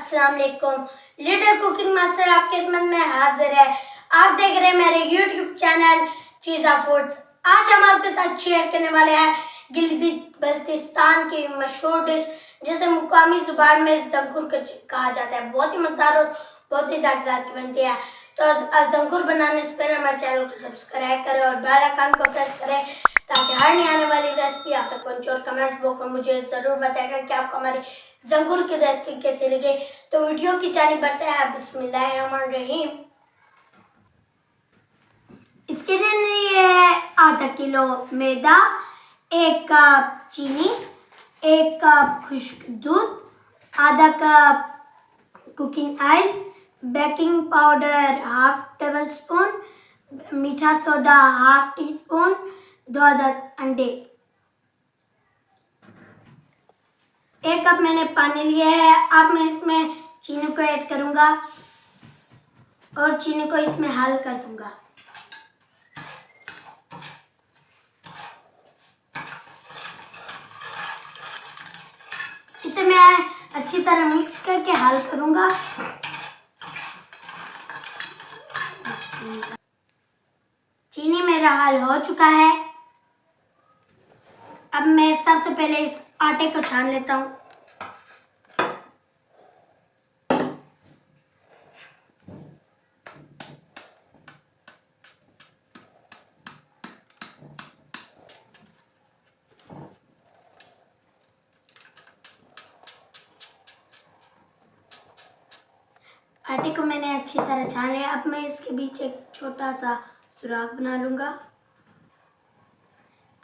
अस्सलाम वालेकुम। Leader cooking master आपकी खिदमत में हाजिर है। आप देख रहे हैं मेरे यूट्यूब चैनल चीज़ा फूड्स। आज हम आपके साथ शेयर करने वाले हैं गिलगित बल्तिस्तान की मशहूर डिश जिसे मुकामी जुबान में जंकुर कहा जाता है। बहुत ही मजेदार और बहुत ही जायकेदार की बनती है। तो जंकुर बनाने से पहले हमारे चैनल को सब्सक्राइब करें और बेल आइकन को प्रेस करें ताकि हर नई आने वाली रेसिपी आप तक पहुंचे। और कमेंट्स बॉक्स में मुझे ज़रूर बताएगा कि आपको हमारी जंकुर की रेसिपी कैसी लगी। तो वीडियो की जानिब बढ़ते हैं। बिस्मिल्लाहिर्रहमानिर्रहीम। इसके लिए है आधा किलो मैदा, 1 कप चीनी, 1 कप खुश्क दूध, आधा cup cooking oil, baking powder half table spoon, मीठा सोडा हाफ टी स्पून, 2 अदद अंडे। 1 कप मैंने पानी लिया है। अब मैं इसमें चीनी को ऐड करूंगा और चीनी को इसमें हल कर दूंगा। इसे मैं अच्छी तरह मिक्स करके हल करूंगा। चीनी मेरा हल हो चुका है। अब मैं सबसे पहले इस आटे को छान लेता हूँ। आटे को मैंने अच्छी तरह छान लिया। अब मैं इसके बीच एक छोटा सा सुराख बना लूँगा।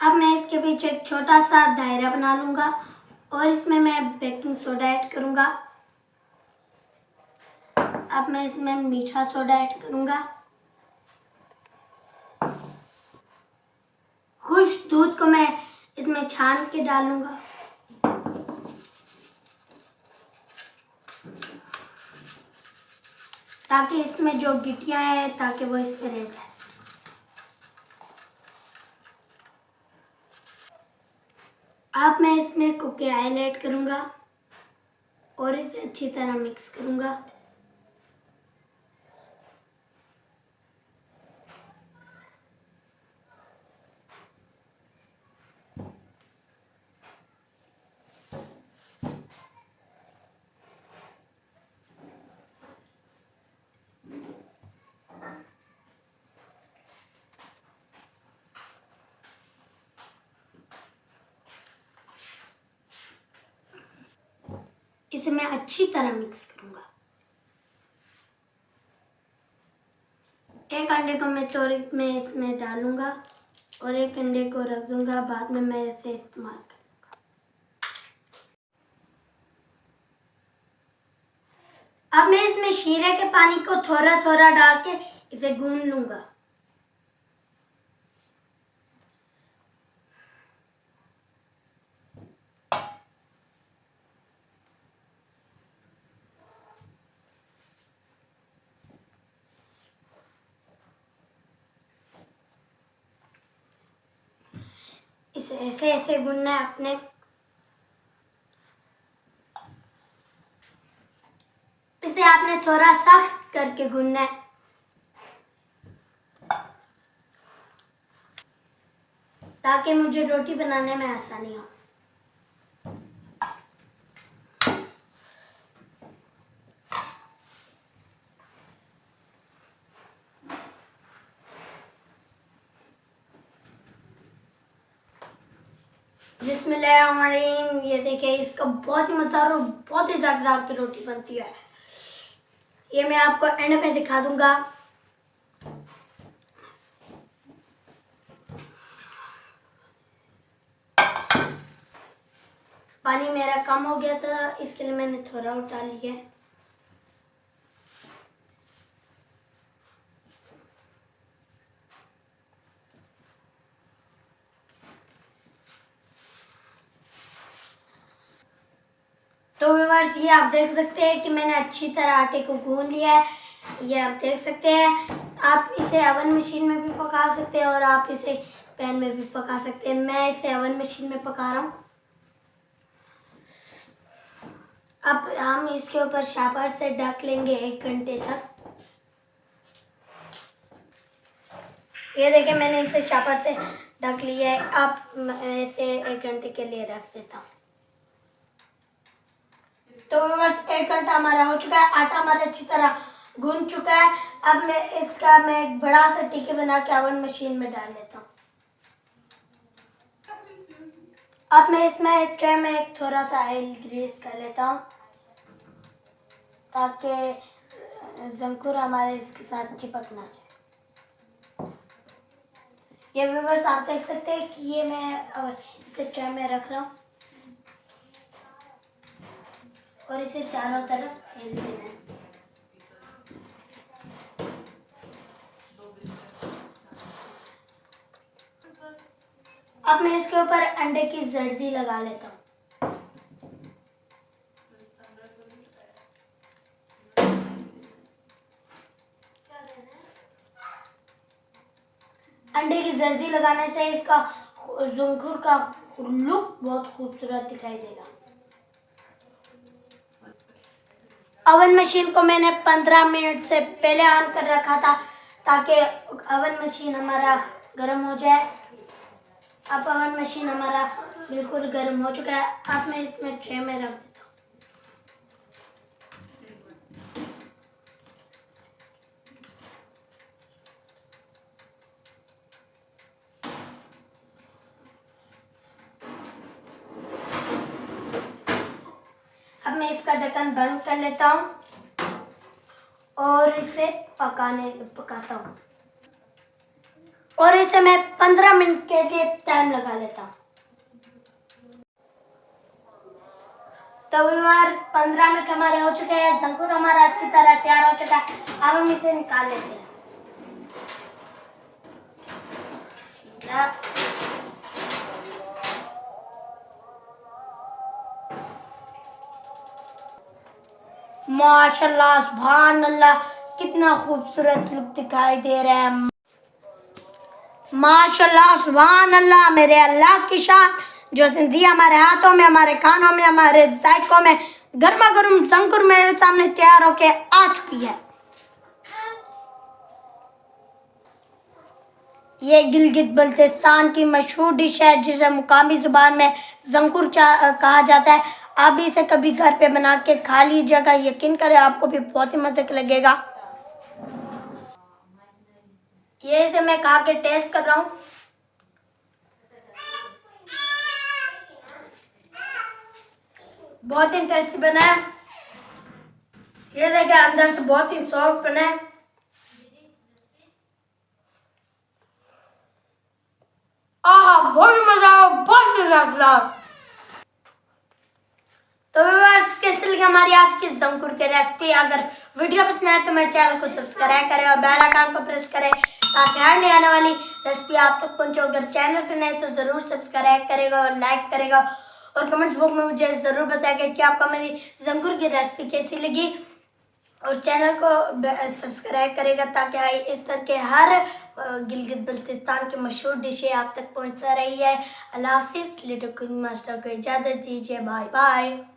अब मैं इसके बीच एक छोटा सा दायरा बना लूँगा और इसमें मैं बेकिंग सोडा ऐड करूँगा। अब मैं इसमें मीठा सोडा ऐड करूँगा। खुश्क दूध को मैं इसमें छान के डालूँगा। ताकि इसमें जो गिट्टियाँ हैं ताकि वो इसमें रह जाए। अब मैं इसमें कुकिंग ऑयल ऐड करूँगा और इसे अच्छी तरह मिक्स करूँगा। इसे मैं अच्छी तरह मिक्स करूंगा। 1 अंडे को मैं तोड़ में इसमें डालूंगा और 1 अंडे को रख दूंगा। बाद में मैं इसे इस्तेमाल करूंगा। अब मैं इसमें शीरे के पानी को थोड़ा थोड़ा डाल के इसे गूंद लूंगा। इसे ऐसे ऐसे गूंदना है अपने। इसे आपने थोड़ा सख्त करके गूंदना है ताकि मुझे रोटी बनाने में आसानी हो। बिस्मिल्लाहिर्रहमानिर्रहीम। ये देखिए, इसका बहुत ही मजेदार और बहुत ही जायकेदार की रोटी बनती है। ये मैं आपको एंड में दिखा दूंगा। पानी मेरा कम हो गया था, इसके लिए मैंने थोड़ा उठा लिया है। तो व्यूअर्स, ये आप देख सकते हैं कि मैंने अच्छी तरह आटे को गूंद लिया है। ये आप देख सकते हैं। आप इसे ओवन मशीन में भी पका सकते हैं और आप इसे पैन में भी पका सकते हैं। मैं इसे ओवन मशीन में पका रहा हूँ। अब हम इसके ऊपर शापर से ढक लेंगे 1 घंटे तक। ये देखिए मैंने इसे शापर से ढक लिया है। अब मैं इसे 1 घंटे के लिए रख देता हूँ। तो व्यूअर्स 1 घंटा हमारा हो चुका है, आटा हमारा अच्छी तरह गूंद चुका है। अब मैं एक बड़ा सा टिक्की बना के ओवन मशीन में डाल लेता हूँ। अब मैं इसमें ट्रे में एक थोड़ा सा ऑयल ग्रीस कर लेता हूँ ताकि ज़ंकुर हमारे इसके साथ चिपक ना जाए। ये व्यूअर्स आप देख सकते हैं कि ये मैं इसे ट्रे में रख रहा हूँ और इसे चारों तरफ हिल देना है। अब मैं इसके ऊपर अंडे की जर्दी लगा लेता हूँ। अंडे की जर्दी लगाने से इसका ज़ंकुर का लुक बहुत खूबसूरत दिखाई देगा। ओवन मशीन को मैंने 15 मिनट से पहले ऑन कर रखा था ताकि ओवन मशीन हमारा गर्म हो जाए। अब ओवन मशीन हमारा बिल्कुल गर्म हो चुका है। अब मैं इसमें ट्रे में रख देता हूँ। अब मैं इसका ढक्कन बंद कर लेता हूँ और इसे पकाता हूँ और इसे मैं 15 मिनट के लिए टाइम लगा लेता हूँ। तो व्यूअर 15 मिनट हमारे हो चुके हैं। ज़ंकुर हमारा अच्छी तरह तैयार हो चुका है। अब हम इसे निकाल लेते हैं। माशाल्लाह सुभान अल्लाह, कितना खूबसूरत लुक दिखाई दे रहा है। माशाल्लाह सुभान अल्लाह, मेरे अल्लाह की शान जो जिंदगी हमारे हाथों में, हमारे कानों में, हमारे जायकों में गर्मा गर्म ज़ंकुर मेरे सामने तैयार होके आ चुकी है। ये गिलगित बल्तिस्तान की मशहूर डिश है जिसे मुकामी जुबान में ज़ंकुर कहा जाता है। आप भी इसे कभी घर पे बना के खा लीजिएगा, यकीन करें आपको भी बहुत ही मजे का लगेगा। ये इसे मैं खा के टेस्ट कर रहा हूँ। बहुत ही टेस्टी बना है। ये देखिए अंदर से बहुत ही सॉफ्ट बना है। बहुत मजा आया, बहुत मजा आया। तो व्यूअर्स कैसी लगी हमारी आज की ज़ंकुर की रेसिपी। अगर वीडियो पसंद आए तो मेरे चैनल को सब्सक्राइब करें और बेल आइकन को प्रेस करें ताकि हर नई आने वाली रेसिपी आप तक पहुंचे। अगर चैनल पे नए तो ज़रूर सब्सक्राइब करेगा और लाइक करेगा और कमेंट्स बॉक्स में मुझे ज़रूर बताएगा कि आपको मेरी ज़ंकुर की रेसिपी कैसी लगी और चैनल को सब्सक्राइब करेगा ताकि इस तरह के हर गिलगित बल्तिस्तान की मशहूर डिशें आप तक पहुंचता रही है। अल्लाह हाफिज़। लिटिल कुकिंग मास्टर को इजाज़त दीजिए। Bye bye.